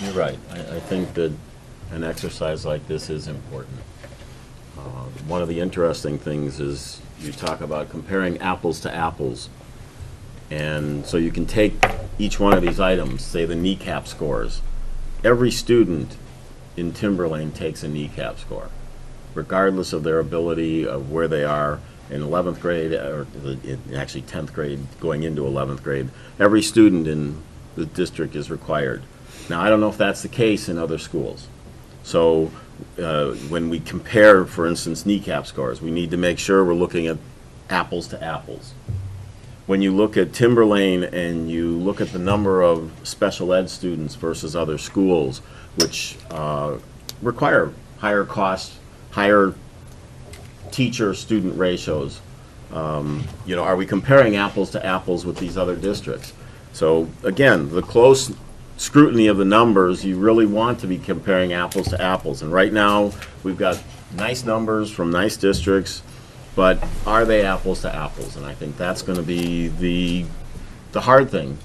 You're right. I think that an exercise like this is important. One of the interesting things is you talk about comparing apples to apples. And so you can take each one of these items, say the kneecap scores. Every student in Timberlane takes a kneecap score, regardless of their ability of where they are in 11th grade, or actually 10th grade, going into 11th grade. Every student in the district is required. Now, I don't know if that's the case in other schools. So when we compare, for instance, kneecap scores, we need to make sure we're looking at apples to apples. When you look at Timberlane and you look at the number of special ed students versus other schools, which require higher cost, higher teacher-student ratios, are we comparing apples to apples with these other districts? So again, the close scrutiny of the numbers, you really want to be comparing apples to apples. And right now, we've got nice numbers from nice districts, but are they apples to apples? And I think that's going to be the hard thing,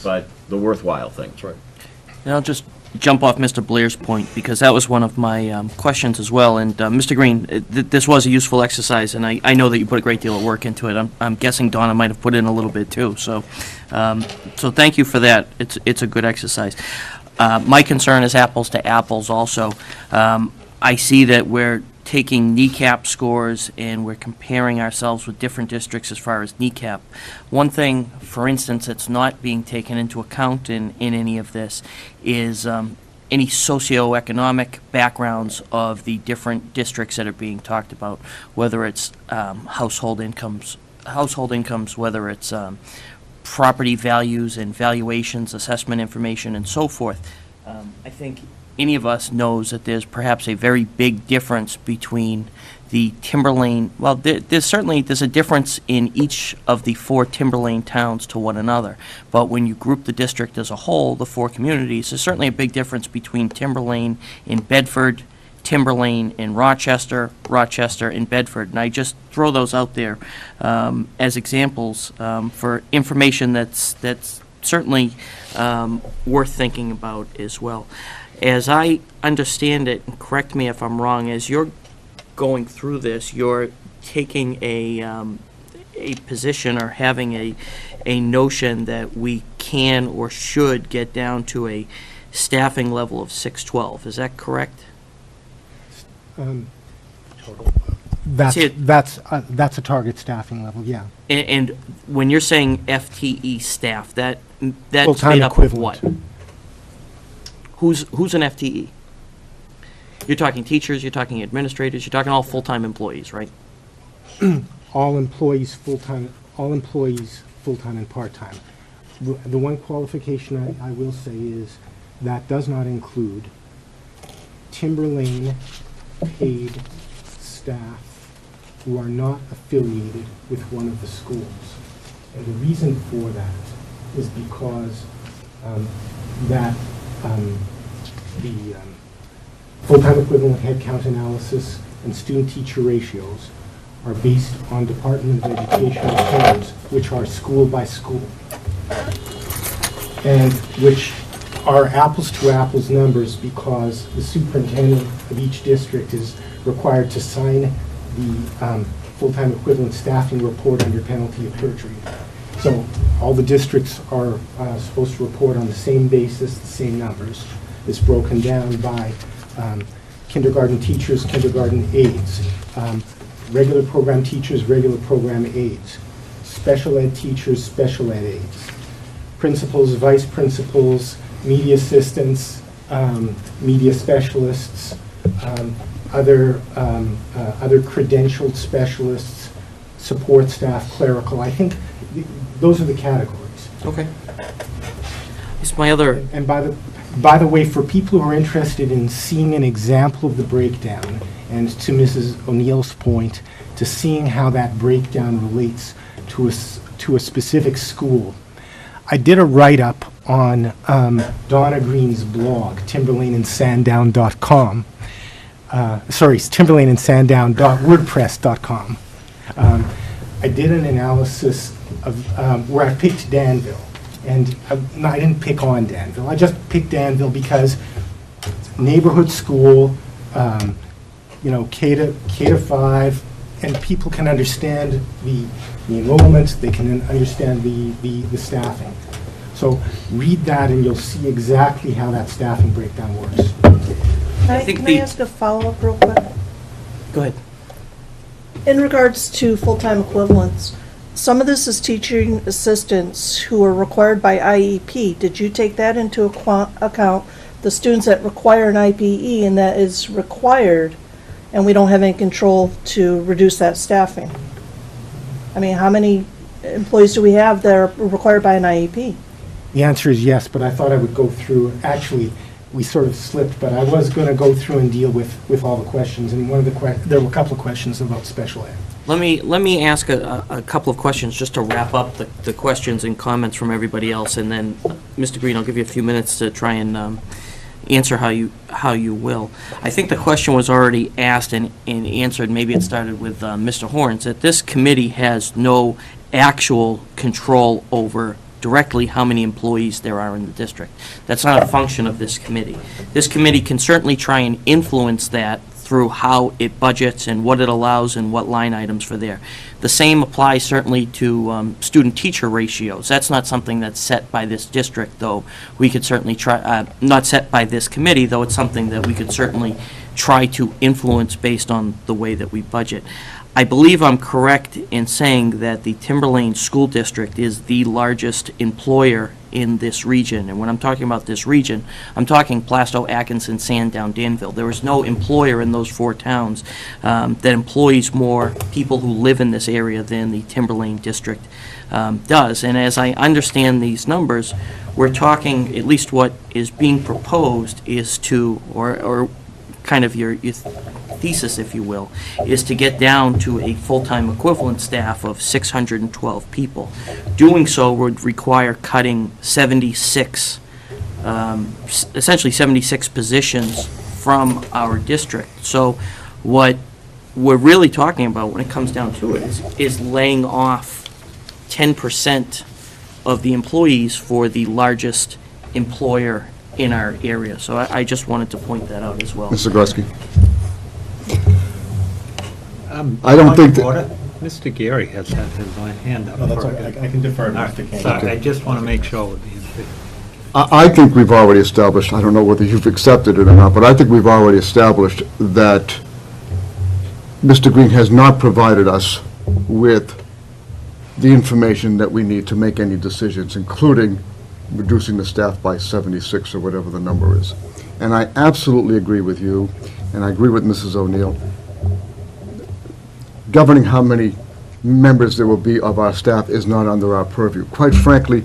but the worthwhile thing. That's right. And I'll just jump off Mr. Blair's point, because that was one of my questions as well. And Mr. Green, this was a useful exercise, and I know that you put a great deal of work into it. I'm guessing Donna might have put in a little bit too. So thank you for that. It's a good exercise. My concern is apples to apples also. I see that we're taking kneecap scores and we're comparing ourselves with different districts as far as kneecap. One thing, for instance, that's not being taken into account in any of this is any socioeconomic backgrounds of the different districts that are being talked about, whether it's household incomes, whether it's property values and valuations, assessment information, and so forth. I think any of us knows that there's perhaps a very big difference between the Timberlane, well, there's a difference in each of the 4 Timberlane towns to one another. But when you group the district as a whole, the 4 communities, there's certainly a big difference between Timberlane in Bedford, Timberlane in Rochester, Rochester in Bedford. And I just throw those out there as examples for information that's certainly worth thinking about as well. As I understand it, and correct me if I'm wrong, as you're going through this, you're taking a position or having a notion that we can or should get down to a staffing level of 612. Is that correct? That's a target staffing level, yeah. And when you're saying FTE staff, that's Full-time made up of equivalent. what? Who's an FTE? You're talking teachers, you're talking administrators, you're talking all full-time employees, right? All employees full-time and part-time. The one qualification I will say is that does not include Timberlane paid staff who are not affiliated with one of the schools. And the reason for that is because the full-time equivalent headcount analysis and student-teacher ratios are based on Department of Education terms, which are school by school, and which are apples-to-apples numbers because the superintendent of each district is required to sign the full-time equivalent staffing report under penalty of perjury. So all the districts are supposed to report on the same basis, the same numbers. It's broken down by kindergarten teachers, kindergarten aides, regular program teachers, regular program aides, special ed teachers, special ed aides, principals, vice principals, media assistants, media specialists, other credentialed specialists, support staff, clerical. I think those are the categories. Okay. It's my other... And by the way, for people who are interested in seeing an example of the breakdown, and to Mrs. O'Neill's point, to seeing how that breakdown relates to a specific school, I did a write-up on Donna Green's blog, timberlaneandsandown.com. Sorry, timberlaneandsandown.wordpress.com. I did an analysis of where I picked Danville, And I didn't pick on Danville. I just picked Danville because neighborhood school, K to 5, and people can understand the enrollment, they can understand the staffing. So read that and you'll see exactly how that staffing breakdown works. think Can I ask a follow-up real quick? Go ahead. In regards to full-time equivalents, some of this is teaching assistants who are required by IEP. Did you take that into account, the students that require an IPE and that is required, and we don't have any control to reduce that staffing? I mean, how many employees do we have that are required by an IEP? The answer is yes, but I thought I would go through, actually, we sort of slipped, but I was going to go through and deal with all the questions, and one of the there were a couple of questions about special ed. Let me ask a couple of questions just to wrap up the questions and comments from everybody else, and then, Mr. Green, I'll give you a few minutes to try and answer how you will. I think the question was already asked and answered. Maybe it started with Mr. Horns, that this committee has no actual control over directly how many employees there are in the district. That's not a function of this committee. This committee can certainly try and influence that through how it budgets and what it allows and what line items for there. The same applies certainly to student-teacher ratios. That's not something that's set by this district, though we could certainly try, not set by this committee, though it's something that we could certainly try to influence based on the way that we budget. I believe I'm correct in saying that the Timberlane School District is the largest employer in this region. And when I'm talking about this region, I'm talking Plastow, Atkinson, Sandown, Danville. There is no employer in those 4 towns that employs more people who live in this area than the Timberlane District does. And as I understand these numbers, we're talking, at least what is being proposed is to, or kind of your thesis, if you will, is to get down to a full-time equivalent staff of 612 people. Doing so would require cutting 76, essentially 76 positions from our district. So what we're really talking about when it comes down to it is laying off 10% of the employees for the largest employer in our area. So I just wanted to point that out as well. Mr. Grodsky. I don't think that- Order. Mr. Gary has had his hand up. I can defer to All Mr. right, King. sorry, I just want to make sure we're being fair. I think we've already established, I don't know whether you've accepted it or not, but I think we've already established that Mr. Green has not provided us with the information that we need to make any decisions, including reducing the staff by 76 or whatever the number is. And I absolutely agree with you, and I agree with Mrs. O'Neill. Governing how many members there will be of our staff is not under our purview. Quite frankly,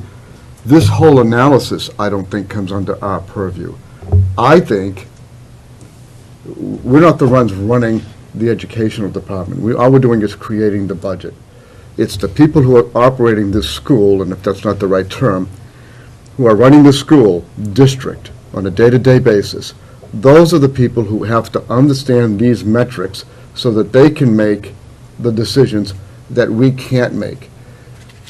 this whole analysis, I don't think, comes under our purview. I think we're not the ones running the educational department. All we're doing is creating the budget. It's the people who are operating this school, and if that's not the right term, who are running the school district on a day-to-day basis. Those are the people who have to understand these metrics so that they can make the decisions that we can't make.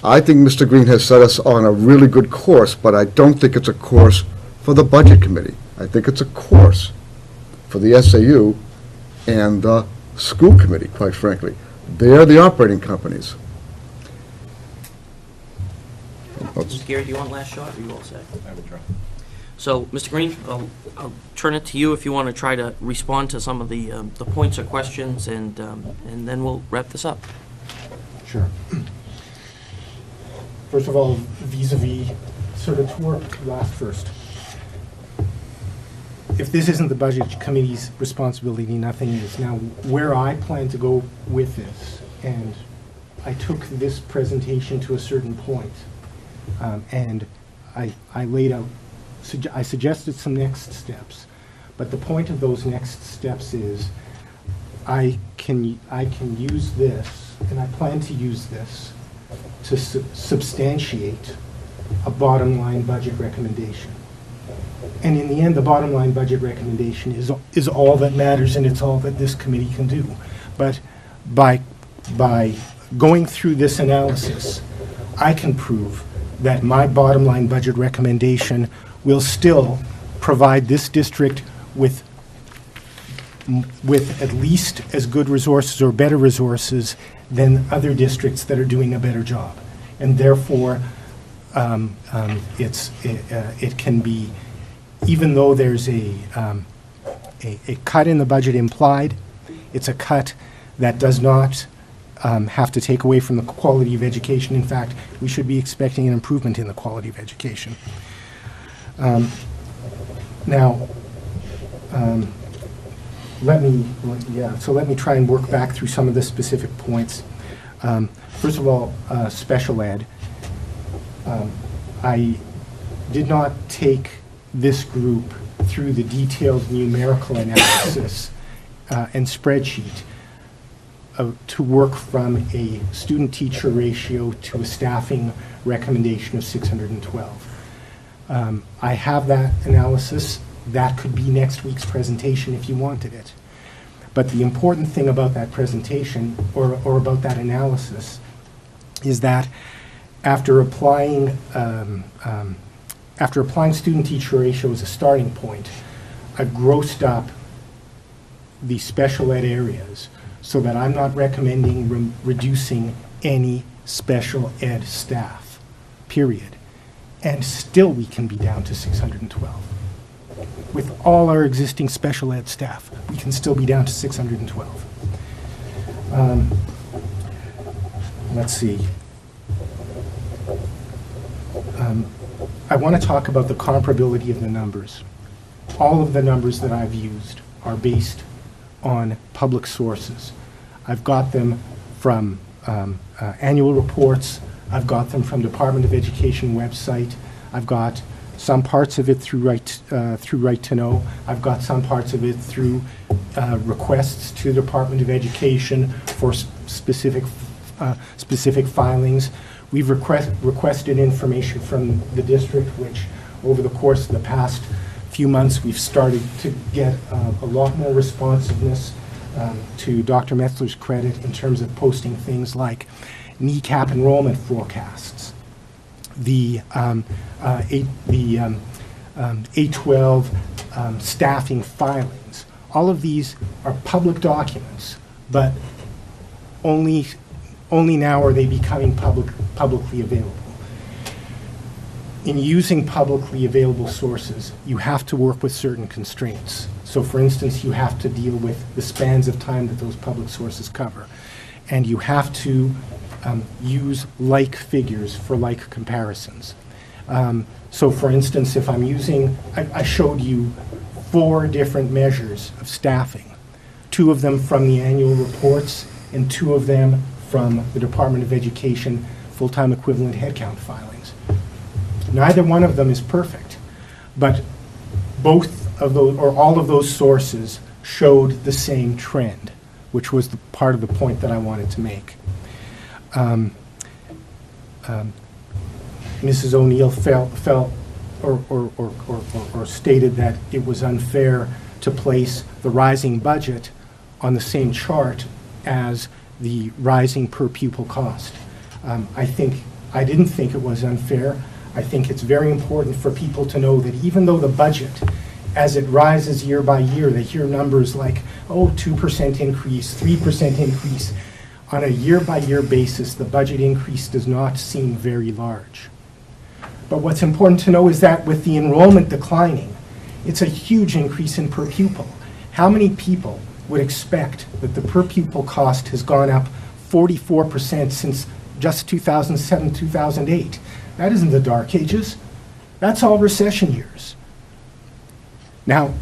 I think Mr. Green has set us on a really good course, but I don't think it's a course for the Budget Committee. I think it's a course for the SAU and the school committee, quite frankly. They're the operating companies. Mr. Gary, do you want last shot, or you all set? I will try. So, Mr. Green, I'll turn it to you if you want to try to respond to some of the points or questions, and then we'll wrap this up. Sure. First of all, vis-a-vis sort of tour, last first. If this isn't the Budget Committee's responsibility, nothing is. Now, where I plan to go with this, and I took this presentation to a certain point, and I laid out, I suggested some next steps, but the point of those next steps is I can use this, and I plan to use this to substantiate a bottom line budget recommendation. And in the end, the bottom line budget recommendation is all that matters, and it's all that this committee can do. But by going through this analysis, I can prove that my bottom line budget recommendation will still provide this district with at least as good resources or better resources than other districts that are doing a better job. And therefore, it can be, even though there's a cut in the budget implied, it's a cut that does not have to take away from the quality of education. In fact, we should be expecting an improvement in the quality of education. Now, let me try and work back through some of the specific points. First of all, special ed. I did not take this group through the detailed numerical analysis and spreadsheet to work from a student-teacher ratio to a staffing recommendation of 612. I have that analysis. That could be next week's presentation if you wanted it. But the important thing about that presentation, or about that analysis, is that after applying student-teacher ratio as a starting point, I've grossed up the special ed areas so that I'm not recommending reducing any special ed staff, period. And still we can be down to 612. With all our existing special ed staff, we can still be down to 612. Let's see. I want to talk about the comparability of the numbers. All of the numbers that I've used are based on public sources. I've got them from annual reports. I've got them from Department of Education website. I've got some parts of it through Right to Know. I've got some parts of it through requests to the Department of Education for specific filings. We've requested information from the district, which over the course of the past few months, we've started to get a lot more responsiveness, to Dr. Metzler's credit, in terms of posting things like NECAP enrollment forecasts, the A12 staffing filings. All of these are public documents, but only now are they becoming publicly available. In using publicly available sources, you have to work with certain constraints. So for instance, you have to deal with the spans of time that those public sources cover. And you have to use like figures for like comparisons. So for instance, if I'm using, I showed you 4 different measures of staffing, 2 of them from the annual reports and 2 of them from the Department of Education full-time equivalent headcount filings. Neither one of them is perfect, but both of those, or all of those sources, showed the same trend, which was the part of the point that I wanted to make. Mrs. O'Neill felt or stated that it was unfair to place the rising budget on the same chart as the rising per pupil cost. I didn't think it was unfair. I think it's very important for people to know that even though the budget, as it rises year by year, they hear numbers like, 2% increase, 3% increase. On a year-by-year basis, the budget increase does not seem very large. But what's important to know is that with the enrollment declining, it's a huge increase in per pupil. How many people would expect that the per pupil cost has gone up 44% since just 2007, 2008? That isn't the dark ages. That's all recession years. Now,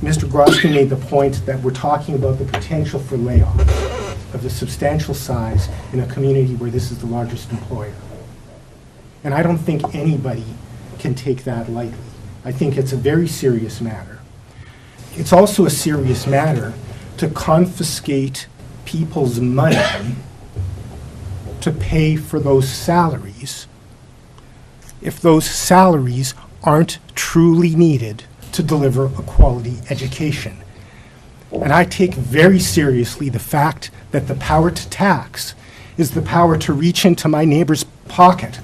Mr. Grosky made the point that we're talking about the potential for layoff of the substantial size in a community where this is the largest employer. And I don't think anybody can take that lightly. I think it's a very serious matter. It's also a serious matter to confiscate people's money to pay for those salaries if those salaries aren't truly needed to deliver a quality education. And I take very seriously the fact that the power to tax is the power to reach into my neighbor's pocket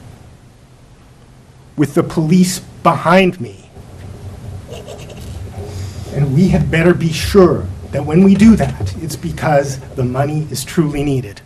with the police behind me. And we had better be sure that when we do that, it's because the money is truly needed.